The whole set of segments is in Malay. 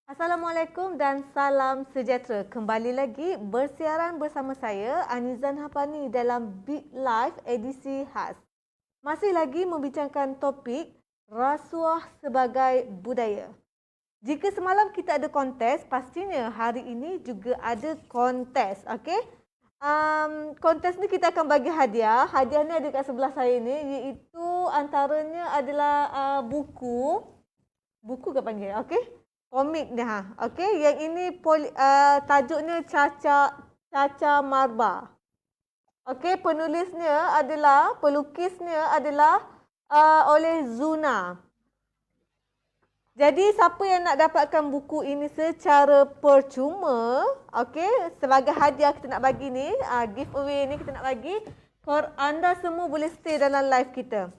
Assalamualaikum dan salam sejahtera. Kembali lagi bersiaran bersama saya Anizan Hapani dalam Big Live edisi khas. Masih lagi membincangkan topik rasuah sebagai budaya. Jika semalam kita ada kontes, pastinya hari ini juga ada kontes, okey? Kontes ni kita akan bagi hadiah. Hadiah ni ada kat sebelah saya ni, iaitu antaranya adalah buku ke panggil, okey? Komik dia, okey? Yang ini tajuknya Caca Marba. Okey, pelukisnya adalah oleh Zuna. Jadi siapa yang nak dapatkan buku ini secara percuma, okey, sebagai hadiah kita nak bagi ni, giveaway ni kita nak bagi, anda semua boleh stay dalam live kita.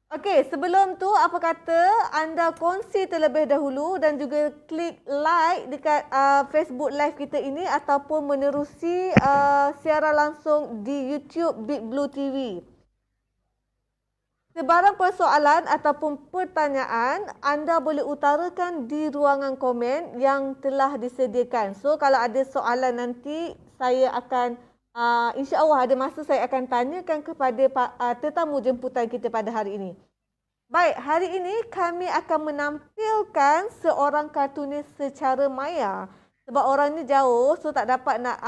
Okey, sebelum tu apa kata anda kongsi terlebih dahulu dan juga klik like dekat Facebook live kita ini ataupun menerusi siaran langsung di YouTube Big Blue TV. Sebarang persoalan ataupun pertanyaan anda boleh utarakan di ruangan komen yang telah disediakan. So kalau ada soalan nanti saya akan insya-Allah ada masa saya akan tanyakan kepada tetamu jemputan kita pada hari ini. Baik, hari ini kami akan menampilkan seorang kartunis secara maya. Sebab orang ni jauh, so tak dapat nak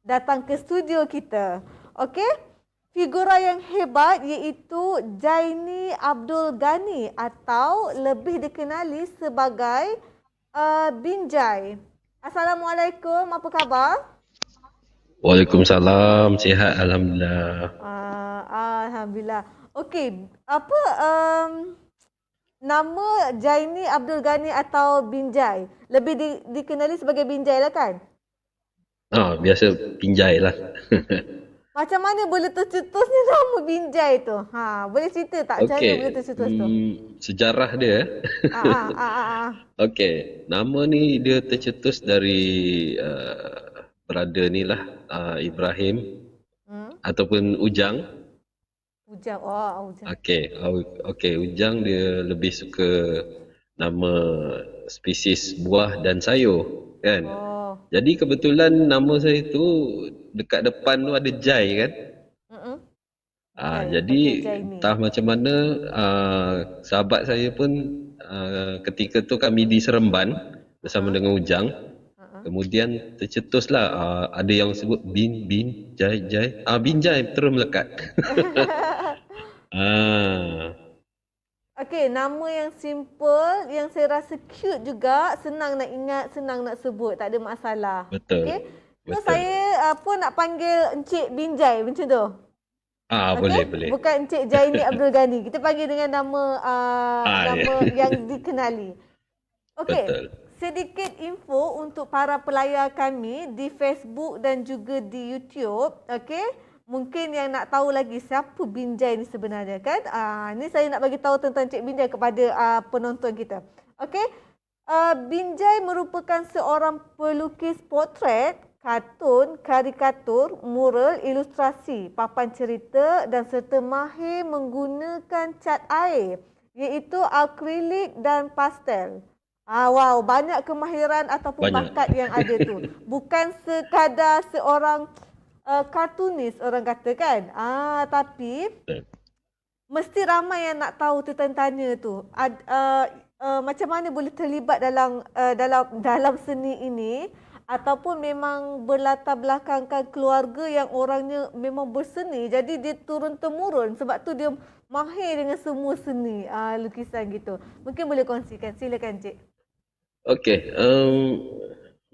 datang ke studio kita. Okey? Figura yang hebat iaitu Jaini Abdul Ghani atau lebih dikenali sebagai Binjai. Assalamualaikum, apa khabar? Waalaikumsalam, sihat alhamdulillah. Alhamdulillah. Okey, apa nama Jaini Abdul Ghani atau Binjai? Lebih dikenali sebagai Binjai lah kan? Biasa pinjai lah. Macam mana boleh tercetusnya nama Binjai tu? Boleh cerita tak cara boleh tercetus tu? Sejarah dia. Okey, nama ni dia tercetus dari brother ni lah, Ibrahim ataupun Ujang. Ujang. Ujang. Okey, Ujang dia lebih suka nama spesies buah dan sayur, kan? Jadi kebetulan nama saya tu dekat depan tu ada Jai kan? Jadi entah macam mana sahabat saya pun ketika tu kami di Seremban bersama dengan Ujang. Kemudian tercetuslah ada yang sebut Bin Jai. Bin Jai terus melekat. Okey, nama yang simple, yang saya rasa cute juga, senang nak ingat, senang nak sebut, tak ada masalah. Betul. Okey. So saya pun nak panggil Encik Binjai macam tu. Boleh. Bukan Encik Jaini Abdul Ghani. Kita panggil dengan nama yang dikenali. Okey. Betul. Sedikit info untuk para pelayar kami di Facebook dan juga di YouTube. Okey. Mungkin yang nak tahu lagi siapa Binjai ni sebenarnya kan. Ni saya nak bagi tahu tentang Cik Binjai kepada penonton kita. Okey. Binjai merupakan seorang pelukis potret, kartun, karikatur, mural, ilustrasi, papan cerita dan serta mahir menggunakan cat air iaitu akrilik dan pastel. Wow, banyak kemahiran ataupun bakat yang ada tu. Bukan sekadar seorang kartunis orang kata kan. Tapi mesti ramai yang nak tahu tanya tu. Macam mana boleh terlibat dalam seni ini ataupun memang berlatar belakangkan keluarga yang orangnya memang berseni. Jadi dia turun temurun sebab tu dia mahir dengan semua seni lukisan gitu. Mungkin boleh kongsikan. Silakan Cik. Okey,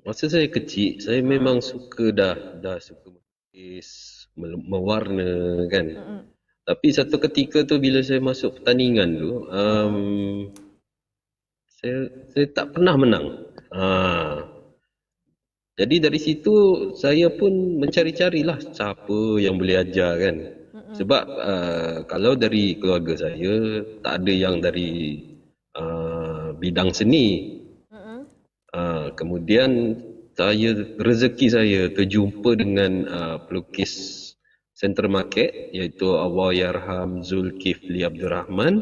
masa saya kecil saya memang suka dah suka melukis, mewarna kan. Tapi satu ketika tu bila saya masuk pertandingan tu, saya tak pernah menang. Jadi dari situ saya pun mencari-carilah siapa yang boleh ajar kan. Sebab kalau dari keluarga saya tak ada yang dari bidang seni. Kemudian rezeki saya terjumpa dengan pelukis Central Market iaitu Allahyarham Zulkifli Abdul Rahman.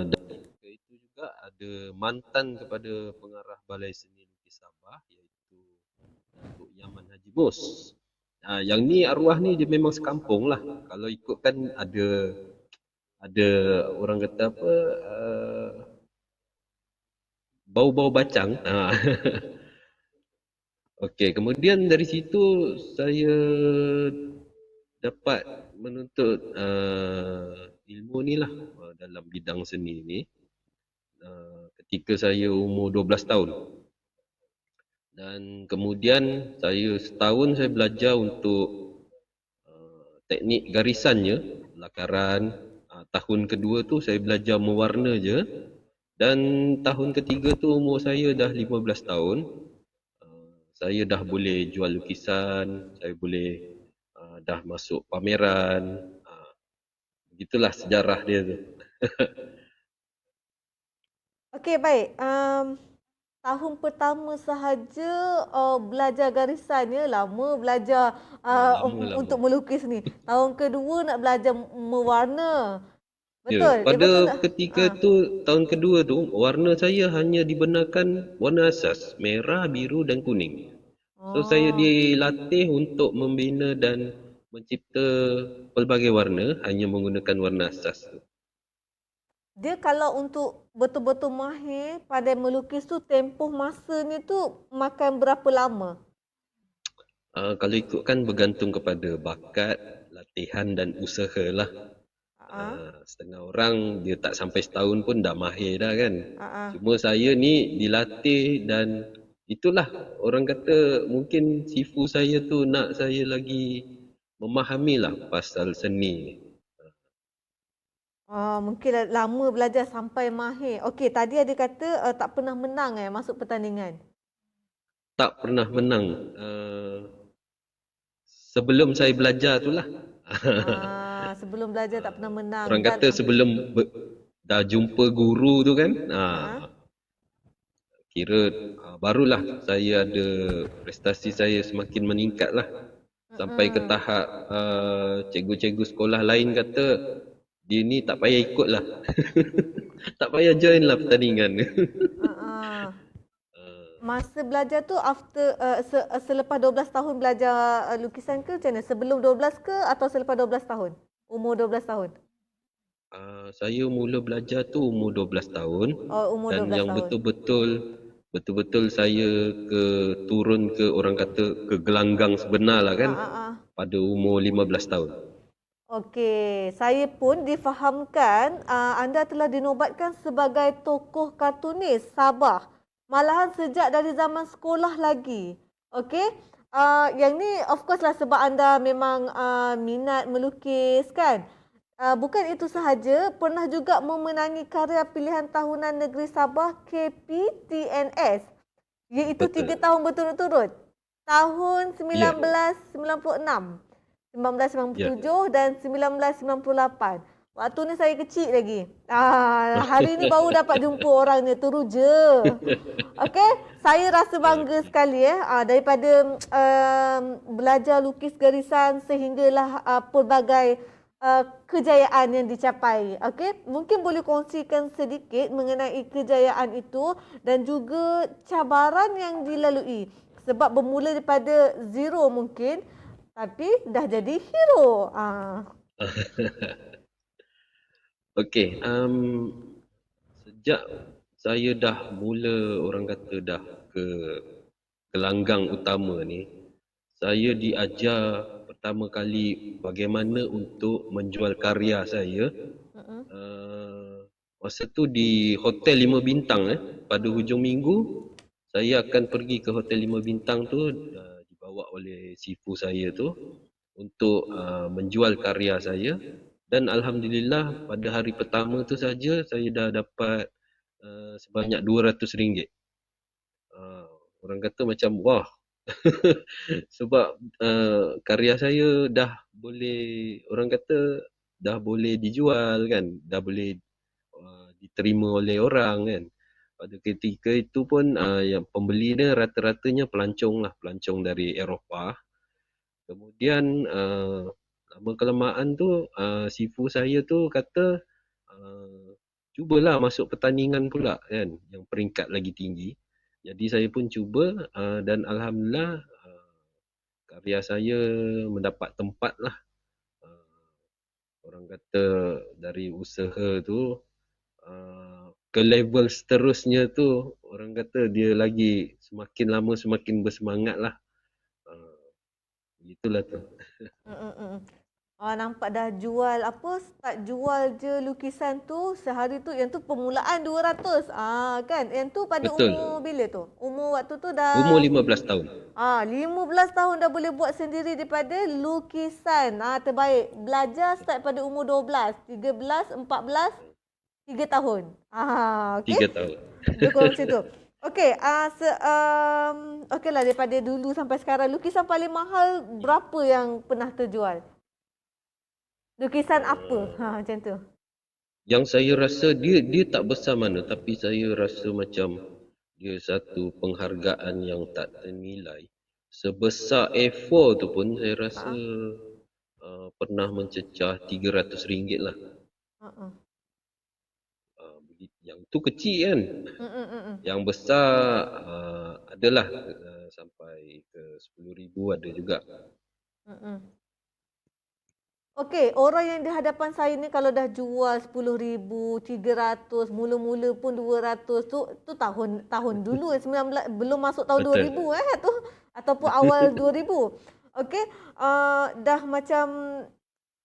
Dan itu juga ada mantan kepada pengarah Balai Seni Lukis Sabah, iaitu Datuk Yaman Haji Mus. Yang ni arwah ni dia memang sekampung lah. Kalau ikutkan ada orang kata apa, bau-bau bacang. Okey, kemudian dari situ saya dapat menuntut ilmu ni lah dalam bidang seni ni ketika saya umur 12 tahun. Dan kemudian setahun saya belajar untuk teknik garisannya, lakaran. Tahun kedua tu saya belajar mewarna je. Dan tahun ketiga tu umur saya dah 15 tahun. Saya dah boleh jual lukisan, saya boleh dah masuk pameran. Begitulah sejarah dia tu. Okey, baik. Tahun pertama sahaja belajar garisannya, lama belajar Lama. untuk melukis ni. Tahun kedua nak belajar mewarna. Ya, Betul? pada Betul tak? ketika tu, tahun kedua tu, warna saya hanya dibenarkan warna asas, merah, biru dan kuning. So saya dilatih untuk membina dan mencipta pelbagai warna hanya menggunakan warna asas tu. Dia kalau untuk betul-betul mahir pandai melukis tu, tempoh masanya tu makan berapa lama? Kalau ikutkan bergantung kepada bakat, latihan dan usaha lah. Setengah orang dia tak sampai setahun pun dah mahir dah kan. Cuma saya ni dilatih dan itulah orang kata mungkin sifu saya tu nak saya lagi memahami lah pasal seni ni. Mungkin lama belajar sampai mahir. Okey, tadi ada kata tak pernah menang masuk pertandingan. Tak pernah menang. Sebelum saya belajar tu lah. Sebelum belajar tak pernah menang. Orang kata sebelum dah jumpa guru tu kan. Kira barulah saya ada prestasi saya semakin meningkat lah. Sampai ke tahap cikgu-cikgu sekolah lain kata dia ni tak payah ikut lah. Tak payah join lah pertandingan. Masa belajar tu selepas 12 tahun belajar lukisan ke macam mana? Sebelum 12 ke atau selepas 12 tahun? Umur 12 tahun? Saya mula belajar tu umur 12 tahun. Umur dan 12 yang tahun. betul-betul saya turun ke orang kata ke gelanggang sebenar lah kan. Pada umur 15 tahun. Okey, saya pun difahamkan anda telah dinobatkan sebagai tokoh kartunis Sabah. Malahan sejak dari zaman sekolah lagi. Okey, yang ni of course lah sebab anda memang minat melukis kan. Bukan itu sahaja, pernah juga memenangi karya pilihan tahunan Negeri Sabah KPTNS. Iaitu 3 tahun berturut-turut. Tahun 1996. 1997 dan 1998. Waktu ni saya kecil lagi. Hari ni baru dapat jumpa orangnya, teruja. Okey, saya rasa bangga sekali daripada belajar lukis garisan sehinggalah pelbagai kejayaan yang dicapai. Okey, mungkin boleh kongsikan sedikit mengenai kejayaan itu dan juga cabaran yang dilalui. Sebab bermula daripada zero mungkin, tapi dah jadi hero. Okey, sejak saya dah mula orang kata dah ke gelanggang utama ni, saya diajar pertama kali bagaimana untuk menjual karya saya. Masa tu di Hotel 5 Bintang pada hujung minggu saya akan pergi ke Hotel 5 Bintang tu dibawa oleh sifu saya tu untuk menjual karya saya. Dan alhamdulillah pada hari pertama tu saja saya dah dapat sebanyak RM200. Orang kata macam wah. Sebab karya saya dah boleh orang kata dah boleh dijual kan, dah boleh diterima oleh orang kan. Pada ketika itu pun yang pembeli dia rata-ratanya pelancong dari Eropah. Kemudian lama kelamaan tu sifu saya tu kata cubalah masuk pertandingan pula kan, yang peringkat lagi tinggi. Jadi saya pun cuba dan alhamdulillah karya saya mendapat tempat lah. Uh, Orang kata dari usaha tu ke level seterusnya tu orang kata dia lagi semakin lama semakin bersemangat lah. Uh, Gitulah tu. Mm, mm, mm. Nampak dah jual apa, start jual je lukisan tu sehari tu, yang tu permulaan 200. Kan? Yang tu pada umur Betul. bila tu? Umur waktu tu Umur dah 15 tahun. 15 tahun dah boleh buat sendiri daripada lukisan. Terbaik. Belajar start pada umur 12, 13, 14, 3 tahun. Okey. 3 tahun. Lebih kurang macam tu. Okey, okeylah daripada dulu sampai sekarang lukisan paling mahal berapa yang pernah terjual? Lukisan apa? Macam tu. Yang saya rasa dia tak besar mana, tapi saya rasa macam dia satu penghargaan yang tak ternilai. Sebesar A4 tu pun saya rasa Ha. pernah mencecah RM300 lah. Ha. Yang tu kecil kan. Mm. Yang besar adalah sampai ke 10,000 ada juga. Mm. Okey, orang yang di hadapan saya ni kalau dah jual 10,000, 300, mula-mula pun 200 tu tahun dulu 19, belum masuk tahun Betul. 2000 tu, ataupun awal 2000. Okey, dah macam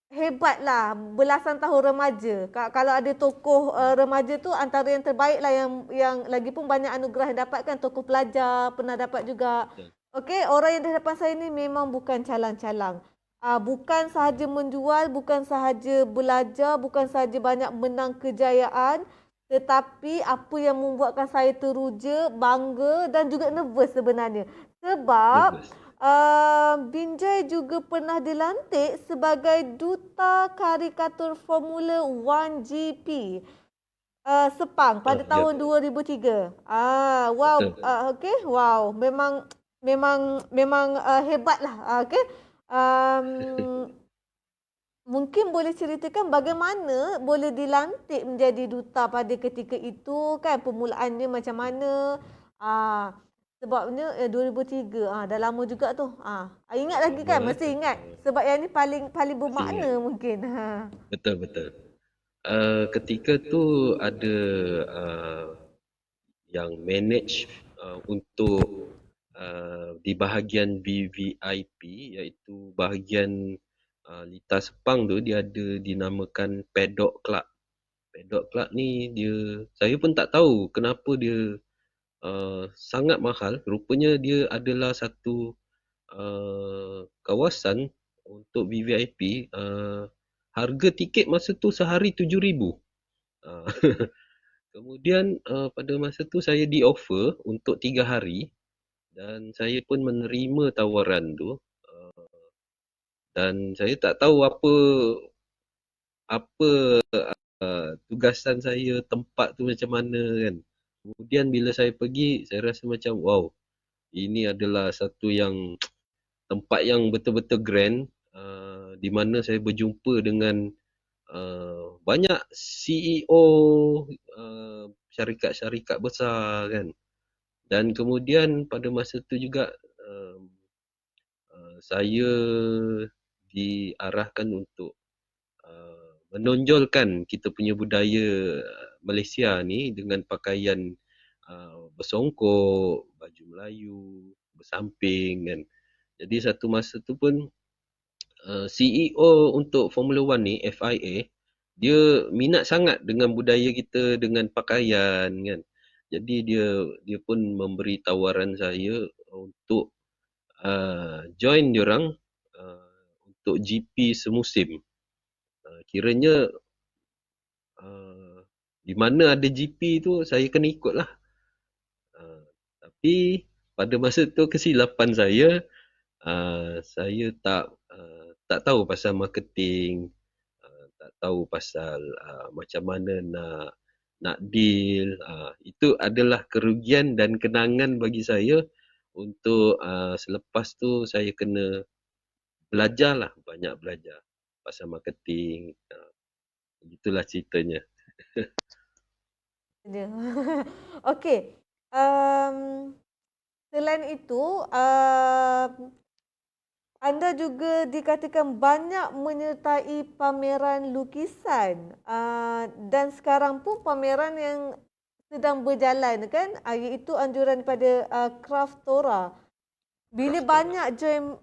hebat lah, belasan tahun remaja. Kalau ada tokoh remaja tu antara yang terbaik lah, yang lagi pun banyak anugerah yang dapatkan, tokoh pelajar pernah dapat juga. Betul. Okey, orang yang di hadapan saya ni memang bukan calang-calang. Bukan sahaja menjual, bukan sahaja belajar, bukan sahaja banyak menang kejayaan, tetapi apa yang membuatkan saya teruja, bangga dan juga nervous sebenarnya. Sebab Nervous. Binjai juga pernah dilantik sebagai duta karikatur Formula 1 GP Sepang pada Ya. tahun 2003. Wow, Betul. okey, wow, memang hebatlah. Okey. Um, Mungkin boleh ceritakan bagaimana boleh dilantik menjadi duta pada ketika itu, kan? Permulaannya macam mana? Sebabnya 2003, dah lama juga tu. Ingat lagi kan? Lama Mesti tu. ingat. Sebab yang ni paling Masih ingat. bermakna mungkin. Betul betul. Ketika tu ada yang manage untuk di bahagian VVIP, iaitu bahagian litar Sepang tu dia ada dinamakan Paddock Club. Paddock Club ni saya pun tak tahu kenapa dia sangat mahal. Rupanya dia adalah satu kawasan untuk VVIP. Harga tiket masa tu sehari 7,000. Uh, Kemudian pada masa tu saya di-offer untuk 3 hari dan saya pun menerima tawaran tu, dan saya tak tahu apa tugasan saya, tempat tu macam mana kan. Kemudian bila saya pergi, saya rasa macam wow, ini adalah satu yang tempat yang betul-betul grand, di mana saya berjumpa dengan banyak CEO syarikat-syarikat besar kan. Dan kemudian pada masa tu juga saya diarahkan untuk menonjolkan kita punya budaya Malaysia ni dengan pakaian bersongkok, baju Melayu, bersamping kan. Jadi satu masa tu pun CEO untuk Formula One ni, FIA, dia minat sangat dengan budaya kita, dengan pakaian kan. Jadi dia pun memberi tawaran saya untuk join diorang untuk GP semusim. Kiranya di mana ada GP tu saya kena ikut lah. Tapi pada masa tu kesilapan saya tak tahu pasal marketing, tak tahu pasal macam mana nak deal. Itu adalah kerugian dan kenangan bagi saya untuk selepas tu saya kena belajarlah, banyak belajar pasal marketing. Itulah ceritanya. Dia. Okey. Um, Selain itu, anda juga dikatakan banyak menyertai pameran lukisan. Dan sekarang pun pameran yang sedang berjalan kan, iaitu anjuran daripada Craftora. Bila Craftora. banyak join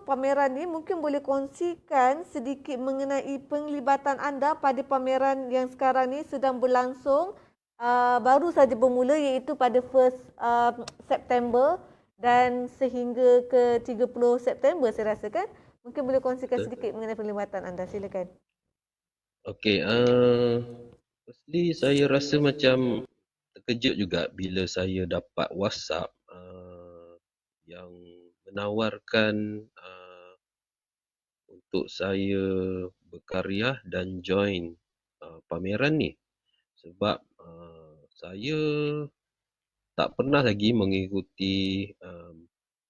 pameran ni, mungkin boleh kongsikan sedikit mengenai penglibatan anda pada pameran yang sekarang ni sedang berlangsung, baru saja bermula, iaitu pada 1 September dan sehingga ke 30 September saya rasa kan. Mungkin boleh kongsikan sedikit mengenai penglibatan anda, silakan. Okey, firstly saya rasa macam terkejut juga bila saya dapat WhatsApp yang menawarkan untuk saya berkarya dan join pameran ni. Sebab saya tak pernah lagi mengikuti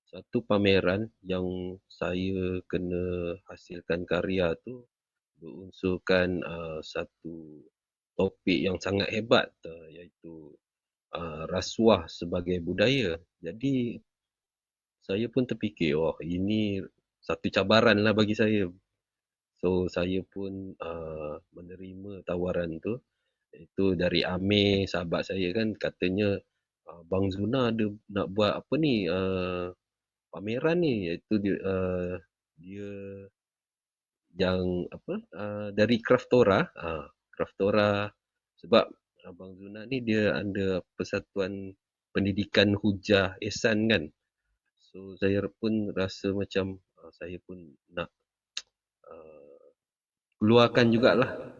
satu pameran yang saya kena hasilkan karya tu berunsurkan satu topik yang sangat hebat, iaitu rasuah sebagai budaya. Jadi saya pun terfikir, wah ini satu cabaran lah bagi saya. So saya pun menerima tawaran tu. Itu dari Amir, sahabat saya kan, katanya Bang Zuna ada nak buat apa ni, pameran ni, iaitu dia yang apa, dari Craftora. Craftora sebab Abang Zuna ni dia ada Persatuan Pendidikan Hujah Ehsan kan. So saya pun rasa macam saya pun nak keluarkan jugalah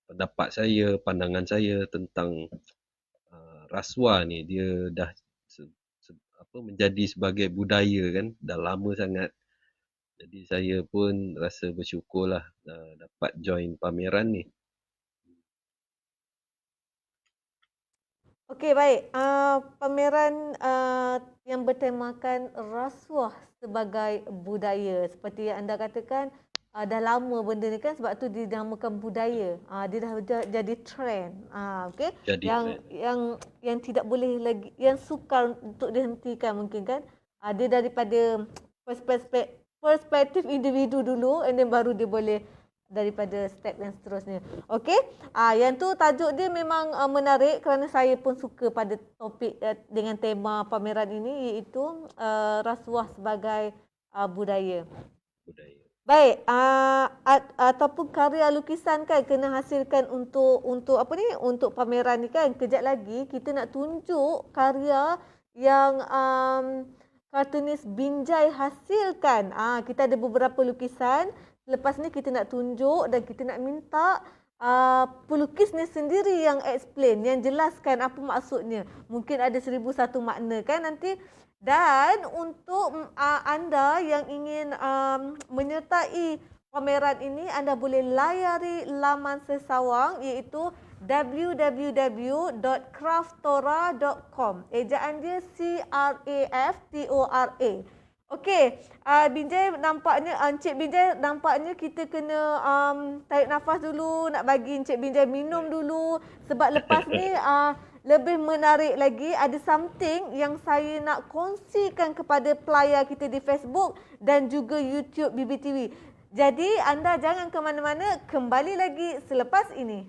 pendapat saya, pandangan saya tentang rasuah ni. Dia dah menjadi sebagai budaya kan, dah lama sangat. Jadi saya pun rasa bersyukurlah dapat join pameran ni. Okey, baik. Pameran yang bertemakan rasuah sebagai budaya. Seperti yang anda katakan, dah lama benda ni kan, sebab tu dinamakan budaya. Dia dah jadi trend. Okey. Jadi Yang tidak boleh lagi, yang sukar untuk dihentikan mungkin kan. Dia daripada perspektif individu dulu, and then baru dia boleh daripada step yang seterusnya. Okey. Yang tu tajuk dia memang menarik kerana saya pun suka pada topik dengan tema pameran ini, iaitu rasuah sebagai budaya. Baik, ataupun karya lukisan kan kena hasilkan untuk apa ni? Untuk pameran ni kan. Kejap lagi kita nak tunjuk karya yang kartunis Binjai hasilkan. Kita ada beberapa lukisan. Lepas ni kita nak tunjuk dan kita nak minta pelukis ni sendiri yang explain, yang jelaskan apa maksudnya. Mungkin ada 1001 makna kan nanti. Dan untuk anda yang ingin menyertai pameran ini, anda boleh layari laman sesawang, iaitu www.craftora.com. Ejaan dia CRAFTORA. Okey, Binjai nampaknya, Encik Binjai nampaknya kita kena tarik nafas dulu, nak bagi Encik Binjai minum dulu. Sebab lepas ni lebih menarik lagi, ada something yang saya nak kongsikan kepada player kita di Facebook dan juga YouTube BBTV. Jadi anda jangan ke mana-mana, kembali lagi selepas ini.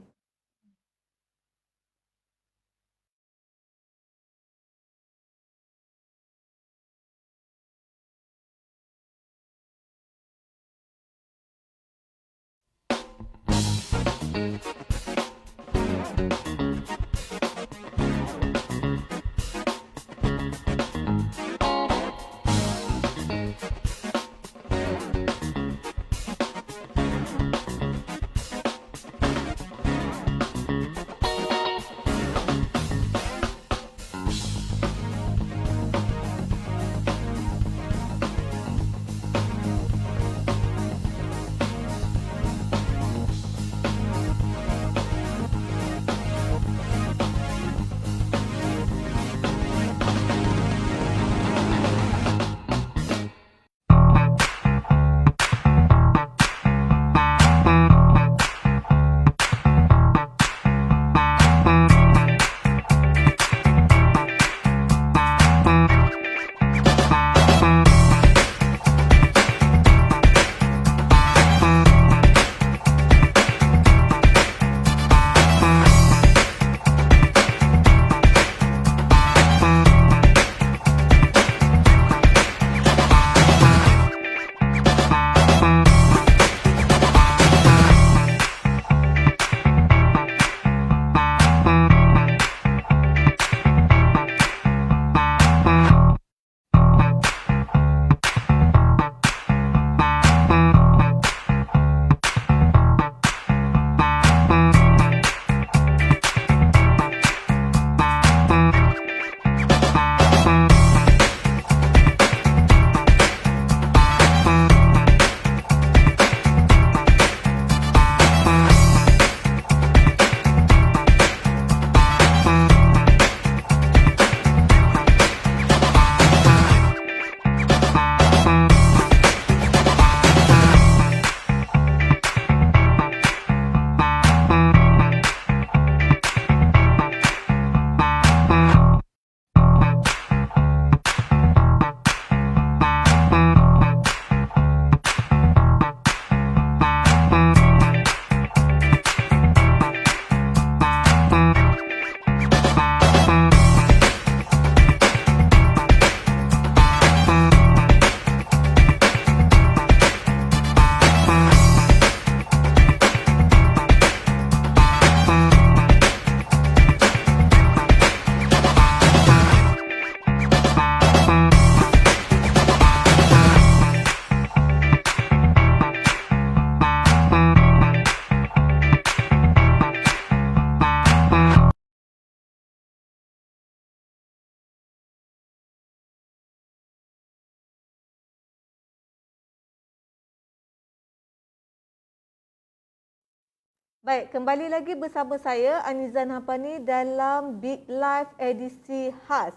Baik, kembali lagi bersama saya Anizan Hapani dalam Big Live edisi khas.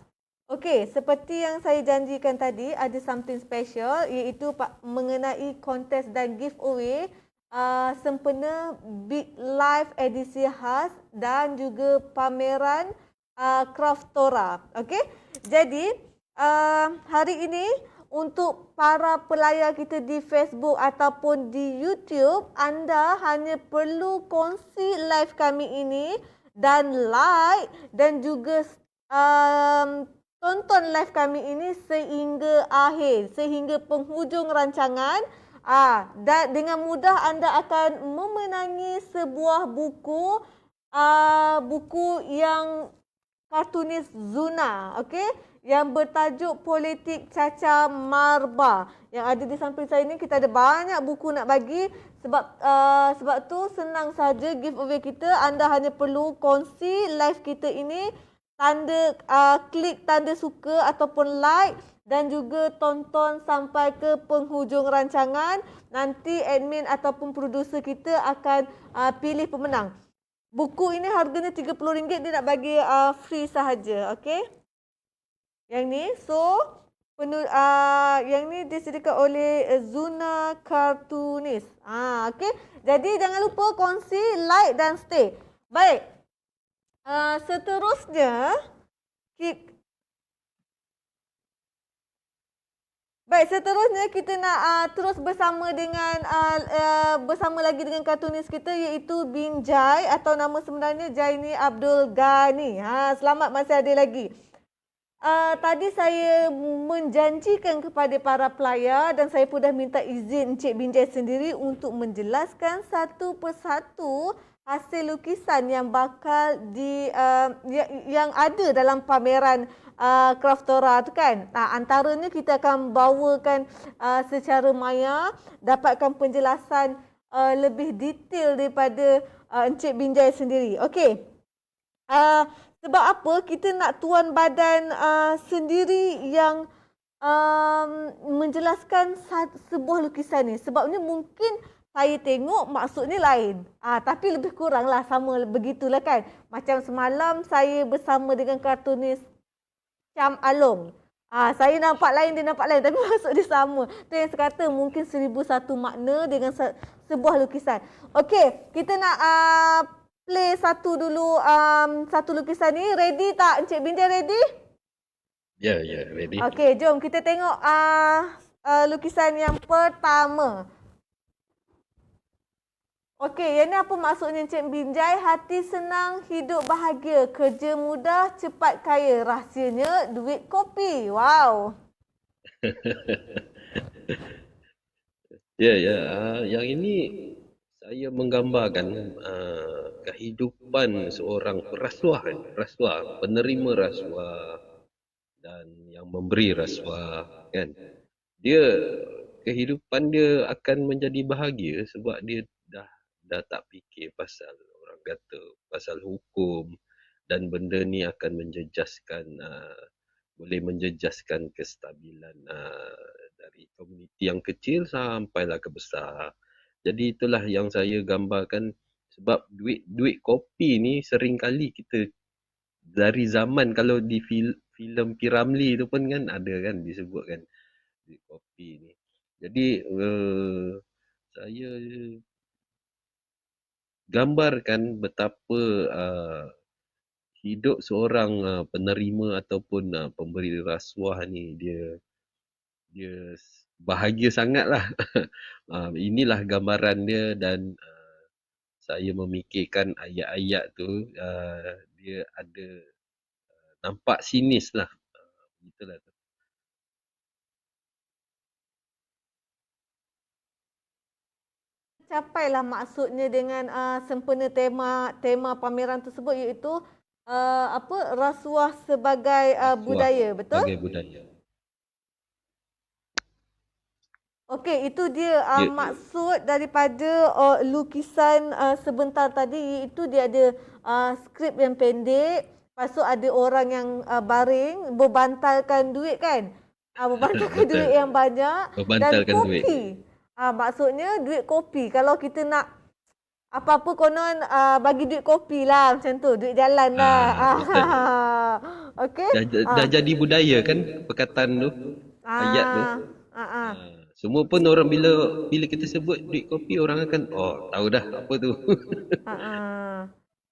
Okey, seperti yang saya janjikan tadi, ada something special iaitu mengenai kontes dan giveaway sempena Big Live edisi khas dan juga pameran Craftora. Okey, jadi hari ini untuk para pelayar kita di Facebook ataupun di YouTube, anda hanya perlu kongsi live kami ini dan like dan juga tonton live kami ini sehingga akhir, sehingga penghujung rancangan. Dan dengan mudah anda akan memenangi sebuah buku, buku yang kartunis Zuna, okey? Yang bertajuk Politik Caca Marba. Yang ada di samping saya ni, kita ada banyak buku nak bagi. Sebab tu senang saja giveaway kita. Anda hanya perlu kongsi live kita ini, klik tanda suka ataupun like dan juga tonton sampai ke penghujung rancangan. Nanti admin ataupun produser kita akan pilih pemenang. Buku ini harganya RM30, dia nak bagi free sahaja, okey? Yang ni, yang ni disediakan oleh Zuna Cartoonis. Okey. Jadi jangan lupa kongsi, like dan stay. Baik. Seterusnya, kita nak terus bersama dengan bersama lagi dengan kartunis kita iaitu Binjai atau nama sebenarnya Jaini Abdul Ghani. Selamat masih ada lagi. Tadi saya menjanjikan kepada para pelayar dan saya pun dah minta izin Encik Binjai sendiri untuk menjelaskan satu persatu hasil lukisan yang bakal yang ada dalam pameran Craftora tu kan. Antaranya kita akan bawakan secara maya, dapatkan penjelasan lebih detail daripada Encik Binjai sendiri. Okey. Sebab apa kita nak tuan badan sendiri yang menjelaskan sebuah lukisan ni. Sebabnya mungkin saya tengok maksudnya lain. Tapi lebih kuranglah sama begitulah kan. Macam semalam saya bersama dengan kartunis Syam Along. Saya nampak lain, dia nampak lain. Tapi maksud dia sama. Tu yang saya kata mungkin 1001 makna dengan sebuah lukisan. Okey, kita nak play satu dulu, satu lukisan ni. Ready tak Encik Binjai, ready? Ya, ready. Okey, jom kita tengok lukisan yang pertama. Okey, yang ni apa maksudnya Encik Binjai? Hati senang, hidup bahagia, kerja mudah, cepat kaya. Rahsianya duit kopi. Wow. Ya, yang ini saya menggambarkan kehidupan seorang rasuah, penerima rasuah dan yang memberi rasuah kan. Dia kehidupan dia akan menjadi bahagia sebab dia dah tak fikir pasal orang kata pasal hukum dan benda ni akan boleh menjejaskan kestabilan dari komuniti yang kecil sampailah ke besar. Jadi itulah yang saya gambarkan sebab duit kopi ni sering kali kita dari zaman kalau di filem P. Ramlee tu pun kan ada kan disebutkan duit kopi ni. Jadi saya gambarkan betapa hidup seorang penerima ataupun pemberi rasuah ni dia bahagia sangatlah. Inilah gambaran dia dan saya memikirkan ayat-ayat tu dia ada nampak sinis lah. Itulah tu. Capailah maksudnya dengan sempena tema pameran tersebut iaitu rasuah sebagai budaya, betul? Sebagai budaya. Okey, itu dia maksud daripada lukisan sebentar tadi, iaitu dia ada skrip yang pendek, lepas tu ada orang yang baring berbantalkan duit kan. Berbantalkan duit yang banyak dan kopi. Maksudnya duit kopi. Kalau kita nak Apa-apa konon bagi duit kopi lah macam tu, duit jalan lah. Betul. Okey. Dah jadi budaya kan perkataan tu, ayat tu. Ah, ah, ah. Semua pun orang bila bila kita sebut duit kopi orang akan tahu dah apa tu.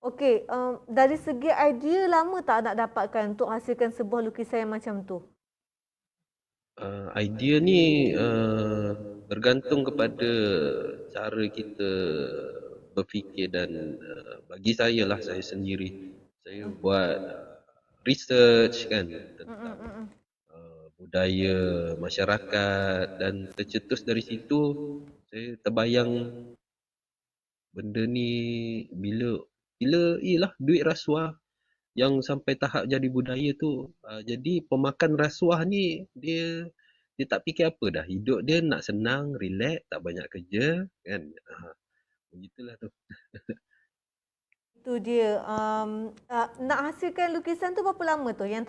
Okey, dari segi idea lama tak nak dapatkan untuk hasilkan sebuah lukisan yang macam tu? Idea ni bergantung kepada cara kita berfikir dan bagi saya lah saya sendiri saya buat research kan tentang budaya masyarakat dan tercetus dari situ saya terbayang benda ni bila bila ialah duit rasuah yang sampai tahap jadi budaya tu jadi pemakan rasuah ni dia tak fikir apa dah hidup dia nak senang relax tak banyak kerja kan begitulah tu. Itu dia. Nak hasilkan lukisan tu berapa lama tu? Yang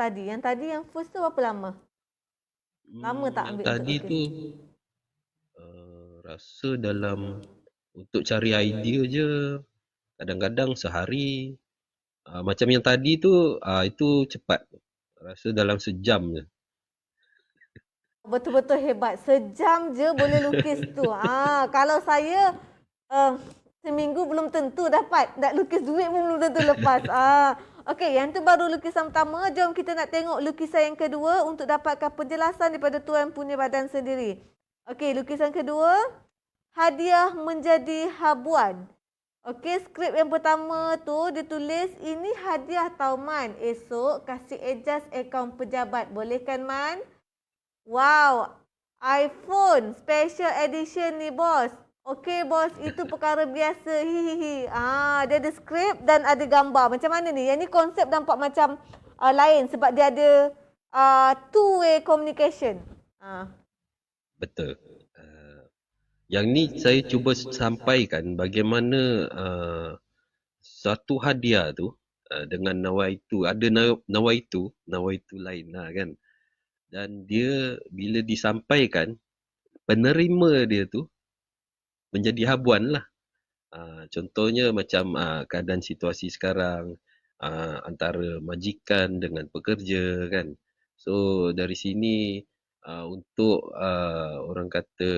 first tu berapa lama? Lama tak Yang ambil untuk tadi lukis? tu rasa dalam untuk cari idea je kadang-kadang sehari macam yang tadi tu itu cepat rasa dalam sejam je. Betul-betul hebat. Sejam je boleh lukis tu. Kalau saya seminggu belum tentu dapat. Nak lukis duit pun belum tentu lepas. Okey, yang tu baru lukisan pertama. Jom kita nak tengok lukisan yang kedua untuk dapatkan penjelasan daripada tuan punya badan sendiri. Okey, lukisan kedua. Hadiah menjadi habuan. Okey, skrip yang pertama tu dia tulis, ini hadiah tau Man. Esok kasih adjust akaun pejabat. Boleh kan Man? Wow, iPhone special edition ni bos. Okey bos, itu perkara biasa. Hihihi. Dia ada skrip dan ada gambar. Macam mana ni? Yang ni konsep nampak macam lain sebab dia ada two-way communication. Betul. Yang ni saya cuba sampaikan bagaimana satu hadiah tu dengan nawaitu ada nawaitu lain lah kan. Dan dia bila disampaikan penerima dia tu menjadi habuan lah. Contohnya macam keadaan situasi sekarang antara majikan dengan pekerja kan. So dari sini untuk orang kata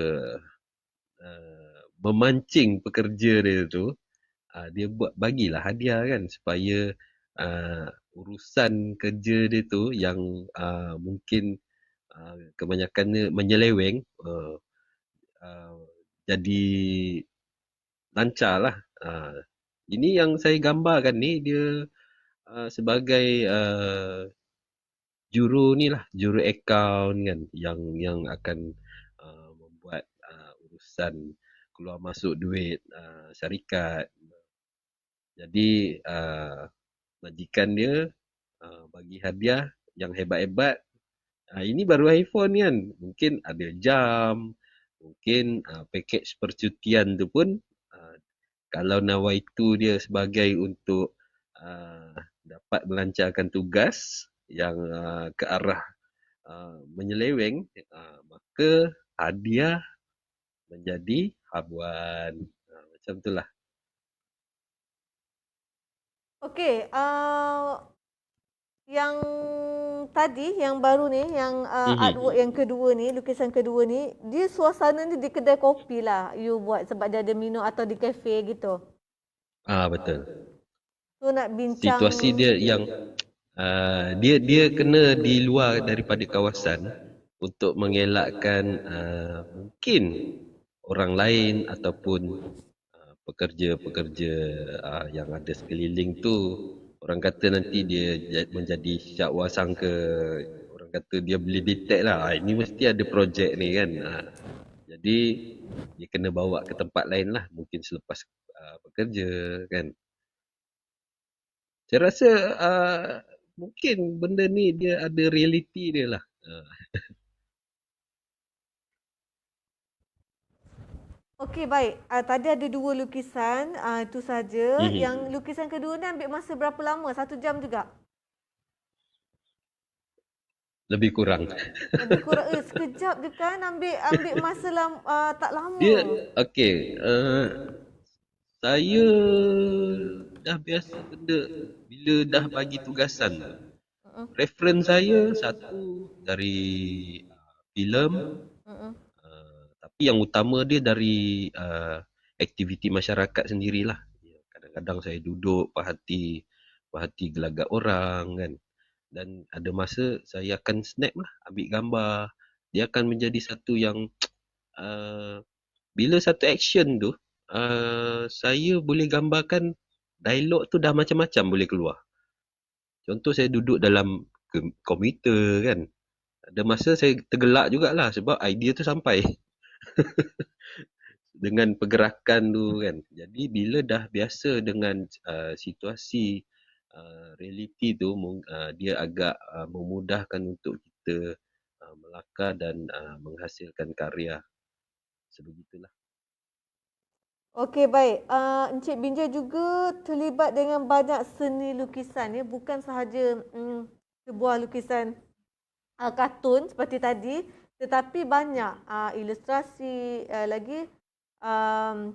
memancing pekerja dia tu dia bagilah hadiah kan supaya urusan kerja dia tu yang mungkin kebanyakannya menyeleweng jadi lancar lah. Ini yang saya gambarkan ni dia sebagai juru ni lah, juru akaun kan yang akan membuat urusan keluar masuk duit syarikat. Jadi majikan dia bagi hadiah yang hebat-hebat. Ini baru iPhone kan. Mungkin ada jam, mungkin pakej percutian tu pun kalau nawaitu dia sebagai untuk dapat melancarkan tugas yang ke arah menyeleweng, maka hadiah menjadi habuan. Macam itulah. Okey, yang tadi, yang baru ni, yang artwork yang kedua ni, lukisan kedua ni, dia suasana ni di kedai kopi lah you buat sebab dia ada minum atau di kafe gitu. Betul. So nak bincang Situasi dia yang dia kena di luar daripada kawasan untuk mengelakkan mungkin orang lain ataupun pekerja-pekerja yang ada sekeliling tu orang kata nanti dia menjadi syakwa sangka orang kata dia boleh detect lah ini mesti ada projek ni kan jadi dia kena bawa ke tempat lain lah mungkin selepas bekerja kan saya rasa mungkin benda ni dia ada realiti dia lah Okey, baik. Tadi ada dua lukisan, itu saja. Yang lukisan kedua ni ambil masa berapa lama? 1 jam juga? lebih kurang. Lebih kurang, sekejap je kan ambil masa tak lama. Dia okey, Saya dah biasa benda bila dah bagi tugasan tu. Mm-mm. Reference saya satu dari filem, Mm-mm. tapi yang utama dia dari aktiviti masyarakat sendirilah. Ya, kadang-kadang saya duduk perhati gelagat orang kan. Dan ada masa saya akan snap lah, ambil gambar. Dia akan menjadi satu yang uh, bila satu action tu saya boleh gambarkan dialog tu dah macam-macam boleh keluar. Contoh saya duduk dalam komputer kan. Ada masa saya tergelak jugalah sebab idea tu sampai dengan pergerakan tu kan. Jadi bila dah biasa dengan situasi realiti tu dia agak memudahkan untuk kita melakar dan menghasilkan karya sebegitulah. Okey, baik. Encik Binjai juga terlibat dengan banyak seni lukisan ya, bukan sahaja sebuah lukisan kartun seperti tadi, tetapi banyak ilustrasi, lagi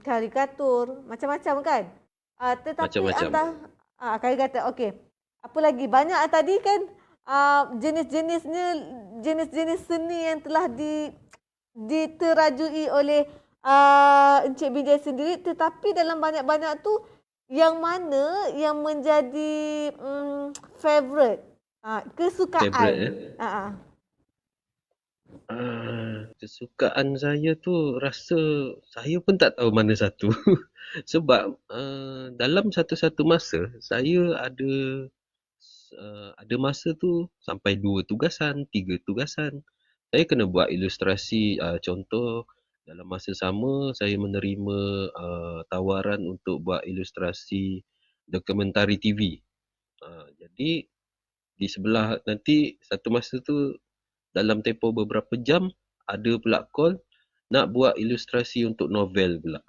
karikatur, macam-macam kan? Tetapi Macam-macam. karikatur, okey. Apa lagi? Banyak tadi kan jenis-jenisnya, jenis-jenis seni yang telah diterajui oleh Encik Binjai sendiri, tetapi dalam banyak-banyak tu yang mana yang menjadi favorite, Favorite kesukaan? Ah, ah. Kesukaan saya tu rasa saya pun tak tahu mana satu. Sebab dalam satu-satu masa saya ada masa tu sampai 2 tugasan, 3 tugasan. Saya kena buat ilustrasi, contoh dalam masa sama saya menerima tawaran untuk buat ilustrasi dokumentari TV. Jadi di sebelah nanti satu masa tu dalam tempoh beberapa jam ada pula call nak buat ilustrasi untuk novel pula.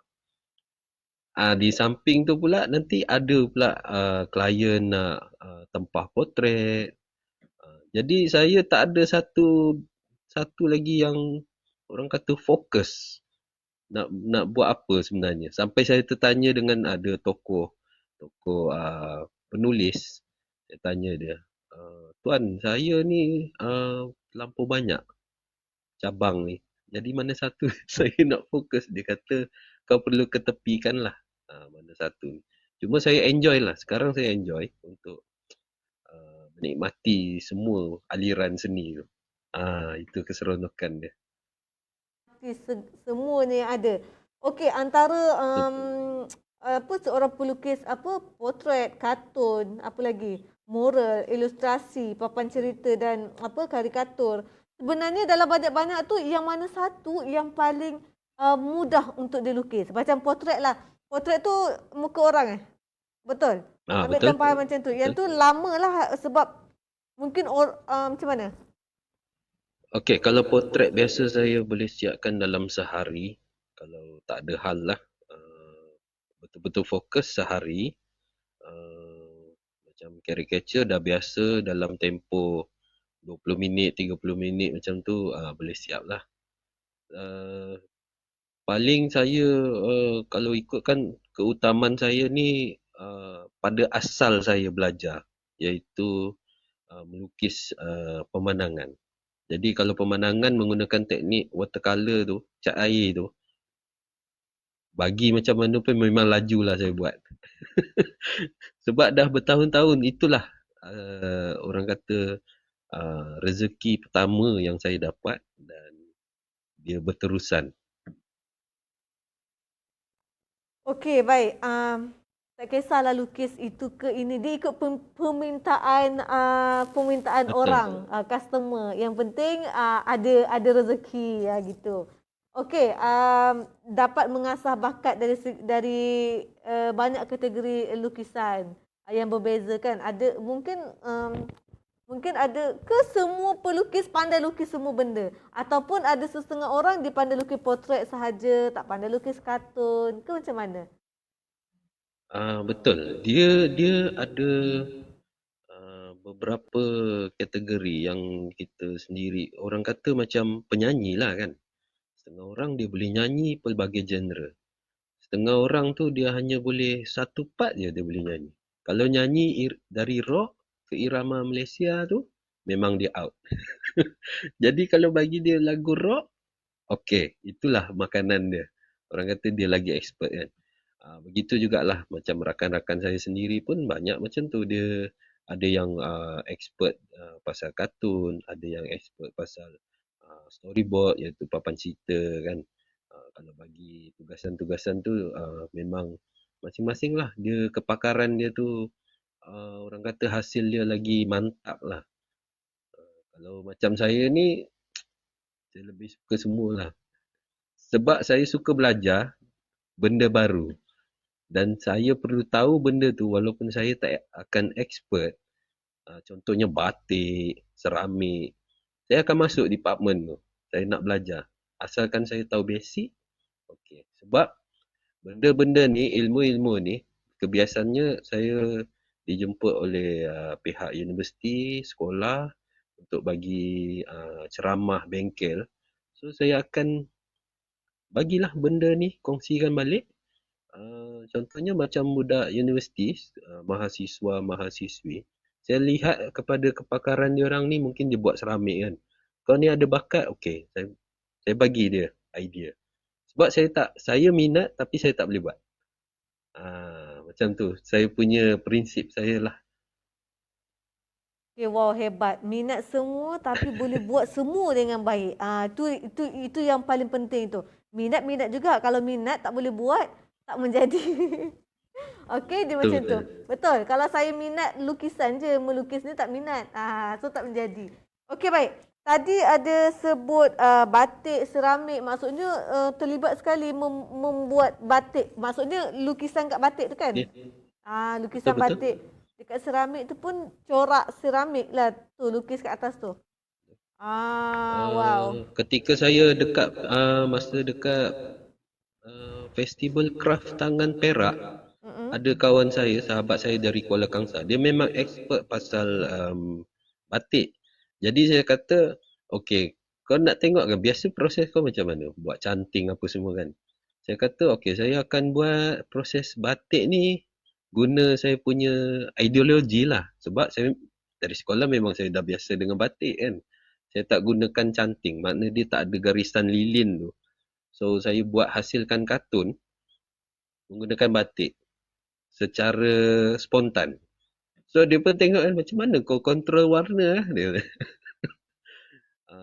Di samping tu pula nanti ada pula klien nak tempah potret. Jadi saya tak ada satu satu lagi yang orang kata fokus nak buat apa sebenarnya. Sampai saya tertanya dengan ada tokoh penulis. Saya tanya dia, "Tuan, saya ni terlampau banyak cabang ni. Jadi mana satu saya nak fokus?" Dia kata, "Kau perlu ketepikan lah mana satu." Cuma saya enjoy lah. Sekarang saya enjoy untuk menikmati semua aliran seni tu. Itu keseronokan dia. Semuanya yang ada. Okey, antara Betul. apa seorang pelukis apa potret, kartun, apa lagi? Mural, ilustrasi, papan cerita dan apa karikatur. Sebenarnya dalam banyak-banyak tu yang mana satu yang paling mudah untuk dilukis? Macam potret lah. Potret tu muka orang Betul. Ambil Betul. tempahan macam tu. Yang Betul. tu lama lah sebab mungkin macam mana? Okey, kalau potret biasa saya boleh siapkan dalam sehari. Kalau tak ada hal lah. Betul-betul fokus sehari. Macam caricature dah biasa dalam tempoh 20 minit, 30 minit macam tu boleh siap lah. Paling saya kalau ikutkan keutamaan saya ni pada asal saya belajar, iaitu melukis pemandangan. Jadi kalau pemandangan menggunakan teknik watercolor tu, cat air tu, bagi macam mana pun memang laju lah saya buat. Sebab dah bertahun-tahun itulah orang kata rezeki pertama yang saya dapat dan dia berterusan. Okey, baik. Tak kisahlah lukis itu ke ini, dia ikut permintaan Betul. orang, customer. Yang penting ada rezeki ya gitu. Okey, dapat mengasah bakat dari banyak kategori lukisan yang berbeza kan. Ada mungkin ada ke semua pelukis pandai lukis semua benda, ataupun ada setengah orang dia pandai lukis potret sahaja, tak pandai lukis kartun ke macam mana? Betul. Dia ada beberapa kategori yang kita sendiri orang kata macam penyanyi lah kan. Setengah orang dia boleh nyanyi pelbagai genre. Setengah orang tu dia hanya boleh satu part je dia boleh nyanyi. Kalau nyanyi dari rock ke irama Malaysia tu, memang dia out. Jadi kalau bagi dia lagu rock, okey, itulah makanan dia. Orang kata dia lagi expert kan. Begitu jugalah macam rakan-rakan saya sendiri pun banyak macam tu. Dia ada yang expert pasal kartun, ada yang expert pasal storyboard iaitu papan cerita kan. Kalau bagi tugasan-tugasan tu memang masing-masing lah. Dia kepakaran dia tu orang kata hasil dia lagi mantap lah. Kalau macam saya ni, saya lebih suka semualah. Sebab saya suka belajar benda baru. Dan saya perlu tahu benda tu walaupun saya tak akan expert. Contohnya batik, seramik. Saya akan masuk department tu. Saya nak belajar. Asalkan saya tahu basic, okey. Sebab benda-benda ni, ilmu-ilmu ni, kebiasaannya saya dijemput oleh pihak universiti, sekolah untuk bagi ceramah bengkel. So saya akan bagilah benda ni, kongsikan balik. Contohnya macam budak universiti, mahasiswa-mahasiswi, saya lihat kepada kepakaran dia orang ni mungkin dia buat seramik kan. Kau ni ada bakat, okey, saya bagi dia idea. Sebab saya minat tapi saya tak boleh buat. Macam tu. Saya punya prinsip saya lah. Okay, wow, hebat. Minat semua tapi boleh buat semua dengan baik. Itu yang paling penting tu. Minat juga. Kalau minat tak boleh buat, tak menjadi. Okey, dia Betul macam tu. betul. Betul. Kalau saya minat lukisan je, melukis ni tak minat. So tak menjadi. Okey, baik. Tadi ada sebut batik, seramik. Maksudnya terlibat sekali membuat batik. Maksudnya lukisan kat batik tu kan? Ya, betul Lukisan betul. batik. Dekat seramik tu pun corak seramik lah tu, lukis kat atas tu. Wow. Ketika saya masa dekat festival craft tangan Perak, Mm-mm. ada kawan saya, sahabat saya dari Kuala Kangsar. Dia memang expert pasal batik. Jadi saya kata, okey, kau nak tengok kan biasa proses kau macam mana? Buat canting apa semua kan. Saya kata, okey, saya akan buat proses batik ni guna saya punya ideologi lah. Sebab saya dari sekolah memang saya dah biasa dengan batik kan. Saya tak gunakan canting, makna dia tak ada garisan lilin tu. So saya buat hasilkan kartun menggunakan batik secara spontan. So dia pun tengok kan macam mana kau kontrol warna dia.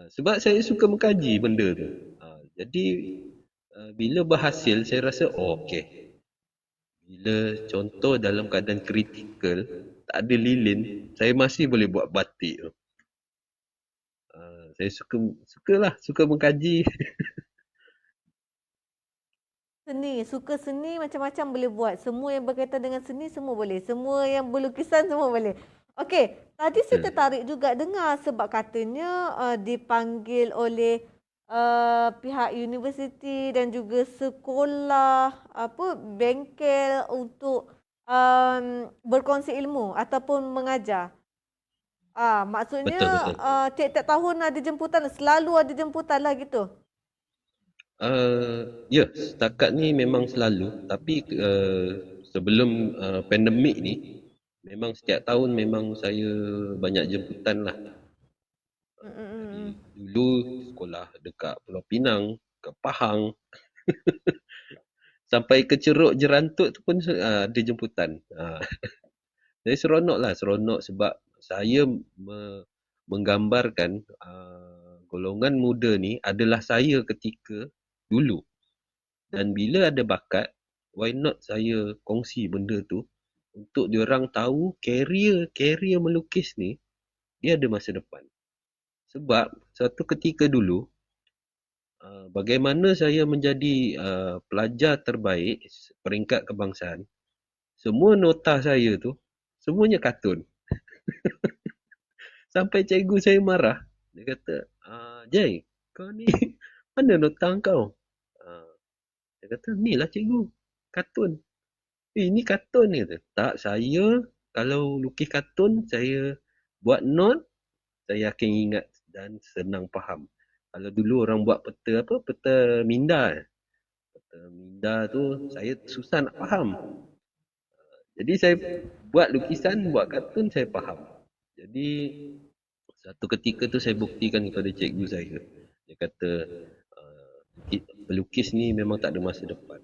Sebab saya suka mengkaji benda tu. Jadi bila berhasil saya rasa okey. Bila contoh dalam keadaan kritikal tak ada lilin, saya masih boleh buat batik tu. Saya suka mengkaji. Seni, suka seni macam-macam boleh buat. Semua yang berkaitan dengan seni semua boleh. Semua yang berlukisan semua boleh. Okey, tadi saya Betul. tertarik juga dengar sebab katanya dipanggil oleh pihak universiti dan juga sekolah bengkel untuk berkongsi ilmu ataupun mengajar. Betul Maksudnya betul. tiap-tiap tahun ada jemputan, selalu ada jemputan lah gitu. Ya, setakat ni memang selalu. Tapi sebelum pandemik ni, memang setiap tahun memang saya banyak jemputan lah. Dari Mm-mm. dulu sekolah dekat Pulau Pinang, ke Pahang, sampai ke Ceruk Jerantut tu pun ada jemputan. Jadi seronok sebab saya menggambarkan golongan muda ni adalah saya ketika dulu. Dan bila ada bakat, why not saya kongsi benda tu untuk diorang tahu career melukis ni dia ada masa depan. Sebab satu ketika dulu bagaimana saya menjadi pelajar terbaik peringkat kebangsaan, semua nota saya tu semuanya kartun. Sampai cikgu saya marah. Dia kata, Jai, kau ni mana nota kau? Ah, Dia kata, ni lah cikgu, kartun. Ini kartun ni kata. Tak, saya kalau lukis kartun, saya buat note, saya akan ingat dan senang faham. Kalau dulu orang buat peta minda, minda tu saya susah nak faham. Jadi saya buat lukisan, buat kartun saya faham. Jadi satu ketika tu saya buktikan kepada cikgu saya. Dia kata pelukis ni memang tak ada masa depan.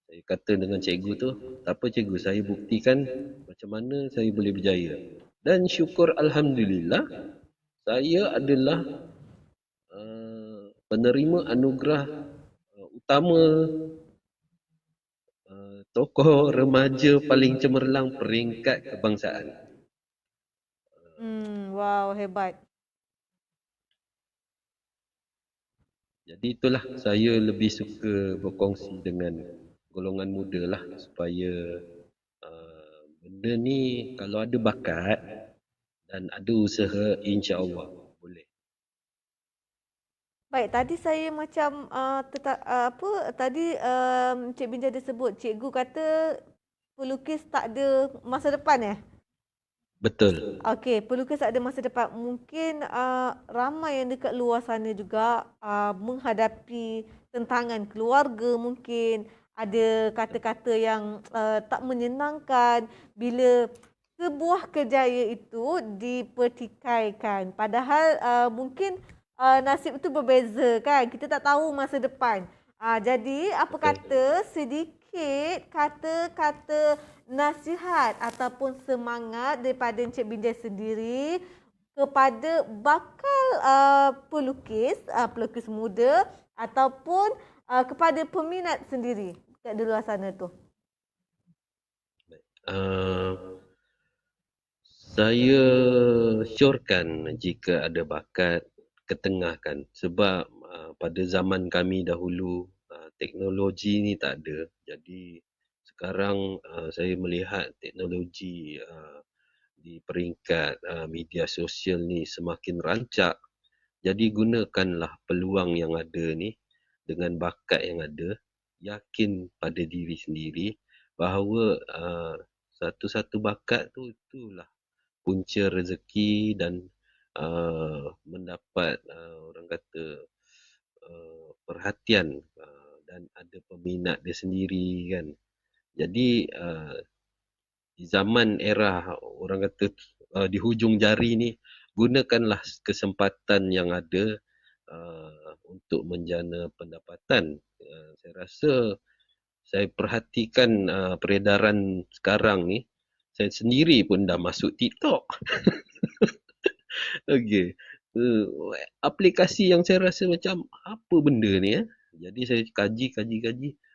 Saya kata dengan cikgu tu, tak apa cikgu, saya buktikan macam mana saya boleh berjaya. Dan syukur Alhamdulillah, saya adalah penerima anugerah utama tokoh remaja paling cemerlang peringkat kebangsaan. Wow, hebat. Jadi itulah saya lebih suka berkongsi dengan golongan muda lah supaya benda ni kalau ada bakat dan ada usaha, insya-Allah boleh. Baik, tadi saya macam tadi Cik Binjai ada sebut, cikgu kata pelukis tak ada masa depan Betul. Okey, pelukis tak ada masa depan. Mungkin ramai yang dekat luar sana juga menghadapi tentangan keluarga mungkin. Ada kata-kata yang tak menyenangkan bila sebuah kerjaya itu dipertikaikan. Padahal mungkin nasib itu berbeza kan. Kita tak tahu masa depan. Jadi apa kata sedikit kata-kata nasihat ataupun semangat daripada Encik Binjai sendiri kepada bakal pelukis muda ataupun kepada peminat sendiri kat di luar sana tu. Saya syorkan jika ada bakat ketengahkan sebab pada zaman kami dahulu teknologi ni tak ada. Jadi sekarang saya melihat teknologi di peringkat media sosial ni semakin rancak. Jadi gunakanlah peluang yang ada ni dengan bakat yang ada, yakin pada diri sendiri bahawa satu-satu bakat tu itulah punca rezeki dan mendapat orang kata perhatian dan ada peminat dia sendiri kan. Jadi di zaman era orang kata di hujung jari ni, gunakanlah kesempatan yang ada untuk menjana pendapatan. Saya rasa saya perhatikan peredaran sekarang ni, saya sendiri pun dah masuk TikTok. Okey. Aplikasi yang saya rasa macam apa benda ni Jadi saya kaji.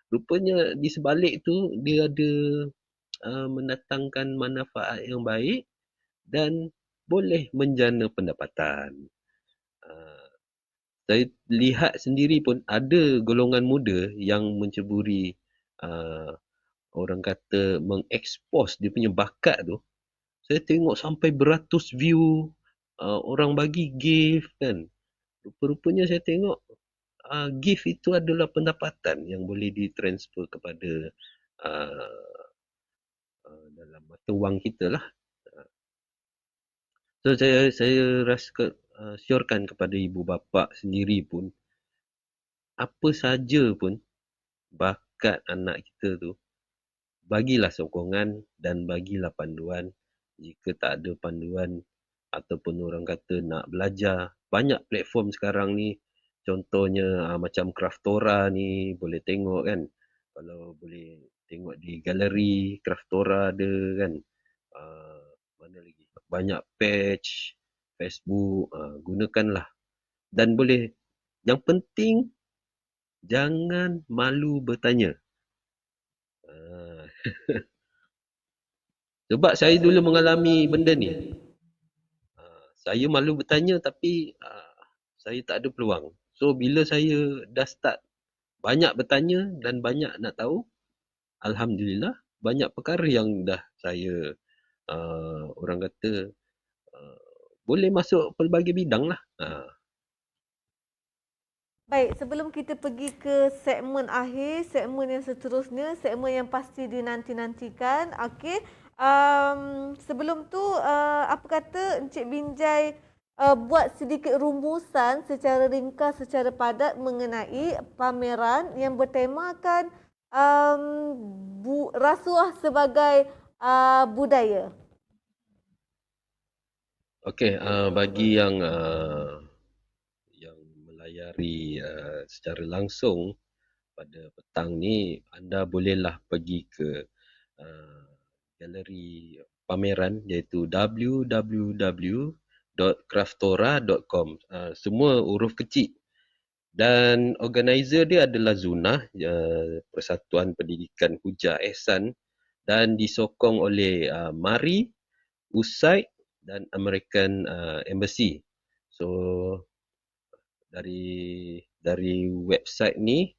Rupanya di sebalik tu dia ada mendatangkan manfaat yang baik dan boleh menjana pendapatan. Saya lihat sendiri pun ada golongan muda yang menceburi orang kata mengekspos dia punya bakat tu. Saya tengok sampai beratus view, orang bagi gift kan. Rupa-rupanya saya tengok gift itu adalah pendapatan yang boleh ditransfer kepada dalam mata wang kita lah. So saya rasa syorkan kepada ibu bapa sendiri pun, apa saja pun bakat anak kita tu, bagilah sokongan dan bagilah panduan. Jika tak ada panduan ataupun orang kata nak belajar, banyak platform sekarang ni. Contohnya macam Kraftora ni boleh tengok kan. Kalau boleh tengok di galeri Kraftora ada kan. Mana lagi? Banyak page Facebook, gunakanlah. Dan boleh, yang penting jangan malu bertanya. Sebab saya dulu mengalami benda ni. Saya malu bertanya tapi saya tak ada peluang. So bila saya dah start banyak bertanya dan banyak nak tahu, Alhamdulillah banyak perkara yang dah saya orang kata boleh masuk pelbagai bidang lah. Baik, sebelum kita pergi ke segmen akhir, segmen yang seterusnya, segmen yang pasti dinanti-nantikan. Okey. Sebelum tu apa kata Encik Binjai buat sedikit rumusan secara ringkas, secara padat mengenai pameran yang bertemakan rasuah sebagai budaya. Okey, bagi yang melayari secara langsung pada petang ni, anda bolehlah pergi ke galeri pameran iaitu www.craftora.com. Semua huruf kecil. Dan organizer dia adalah Zunah, Persatuan Pendidikan Hujah Ehsan, dan disokong oleh MARI, USAID dan American Embassy. So dari website ni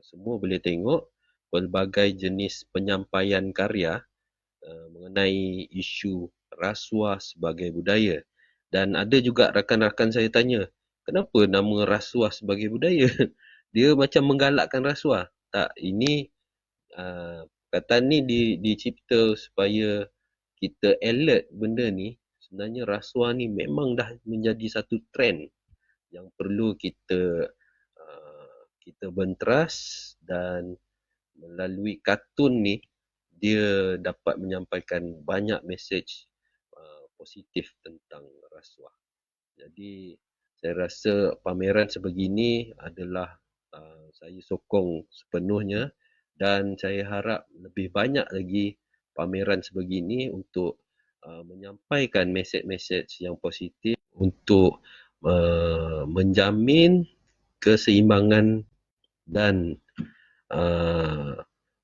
semua boleh tengok pelbagai jenis penyampaian karya mengenai isu rasuah sebagai budaya. Dan ada juga rakan-rakan saya tanya, kenapa nama rasuah sebagai budaya? Dia macam menggalakkan rasuah. Tak, ini perkataan ni dicipta supaya kita alert benda ni. Sebenarnya rasuah ni memang dah menjadi satu trend yang perlu kita benteras, dan melalui kartun ni dia dapat menyampaikan banyak mesej positif tentang rasuah. Jadi saya rasa pameran sebegini adalah saya sokong sepenuhnya, dan saya harap lebih banyak lagi pameran sebegini untuk menyampaikan mesej-mesej yang positif untuk menjamin keseimbangan dan